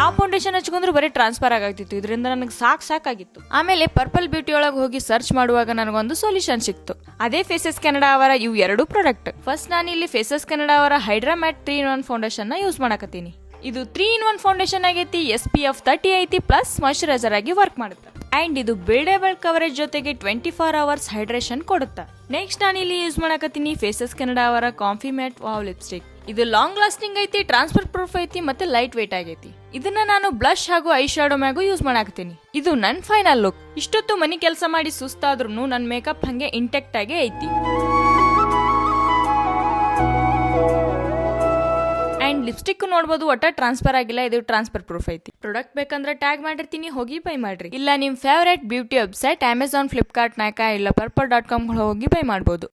ಯಾವ ಫೌಂಡೇಶನ್ ಹಚ್ಕೊಂಡ್ರು ಬರೀ ಟ್ರಾನ್ಸ್ಫರ್ ಆಗತ್ತಿತ್ತು. ಇದರಿಂದ ನನಗೆ ಸಾಕಾಗಿತ್ತು. ಆಮೇಲೆ ಪರ್ಪಲ್ ಬ್ಯೂಟಿ ಒಳಗೆ ಹೋಗಿ ಸರ್ಚ್ ಮಾಡುವಾಗ ನನಗೊಂದು ಸೊಲ್ಯೂಷನ್ ಸಿಕ್ತು. ಅದೇ ಫೇಸಸ್ ಕೆನಡಾ ಅವರ ಇವು 2 ಪ್ರಾಡಕ್ಟ್. ಫಸ್ಟ್ ನಾನು ಇಲ್ಲಿ ಫೇಸಸ್ ಕೆನಡಾ ಅವರ ಹೈಡ್ರಾ ಮ್ಯಾಟ್ 3-in-1 ಫೌಂಡೇಶನ್ ನ ಯೂಸ್ ಮಾಡಕತ್ತೀನಿ. ಇದು 3-in-1 ಫೌಂಡೇಶನ್ ಆಗೈತಿ. SPF 30 ಐತಿ, ಪ್ಲಸ್ ಮಾಯಿಶ್ಚರೈಸರ್ ಆಗಿ ವರ್ಕ್ ಮಾಡುತ್ತೆ. ಅಂಡ್ ಇದು ಬಿಲ್ಡೇಬಲ್ ಕವರೇಜ್ ಜೊತೆಗೆ 24 hours ಹೈಡ್ರೇಷನ್ ಕೊಡುತ್ತೆ. ನೆಕ್ಸ್ಟ್ ನಾನು ಇಲ್ಲಿ ಯೂಸ್ ಮಾಡಕತ್ತೀನಿ ಫೇಸಸ್ ಕೆನಡಾ ಅವರ ಕಾಂಫಿ ಮ್ಯಾಟ್ ವಾವ್ ಲಿಪ್ಸ್ಟಿಕ್. ಇದು ಲಾಂಗ್ ಲಾಸ್ಟಿಂಗ್ ಐತಿ, ಟ್ರಾನ್ಸ್ಫರ್ ಪ್ರೂಫ್ ಐತಿ, ಮತ್ತೆ ಲೈಟ್ ವೇಟ್ ಆಗೈತಿ. ಇದನ್ನ ನಾನು ಬ್ಲಶ್ ಹಾಗೂ ಐ ಶಾಡೋ ಮ್ಯಾಗೂ ಯೂಸ್ ಮಾಡಾಕತ್ತೀನಿ. ಇದು ನನ್ ಫೈನಲ್ ಲುಕ್. ಇಷ್ಟೊತ್ತು ಮನಿ ಕೆಲಸ ಮಾಡಿ ಸುಸ್ತಾದ್ರೂ ನನ್ ಮೇಕಪ್ ಹಂಗೆ ಇಂಟೆಕ್ಟ್ ಆಗೇ ಐತಿ. ಅಂಡ್ ಲಿಪ್ಸ್ಟಿಕ್ ನೋಡಬಹುದು, ಒಟ್ಟ ಟ್ರಾನ್ಸ್ಫರ್ ಆಗಿಲ್ಲ. ಇದು ಟ್ರಾನ್ಸ್ಫರ್ ಪ್ರೂಫ್ ಐತಿ. ಪ್ರಾಡಕ್ಟ್ ಬೇಕಂದ್ರೆ ಟ್ಯಾಗ್ ಮಾಡಿರ್ತೀನಿ, ಹೋಗಿ ಬೈ ಮಾಡ್ರಿ. ಇಲ್ಲ ನಿಮ್ favourite beauty website Amazon, Flipkart, Nykaa ಇಲ್ಲ purple.com ಹೋಗಿ ಬೈ ಮಾಡಬಹುದು.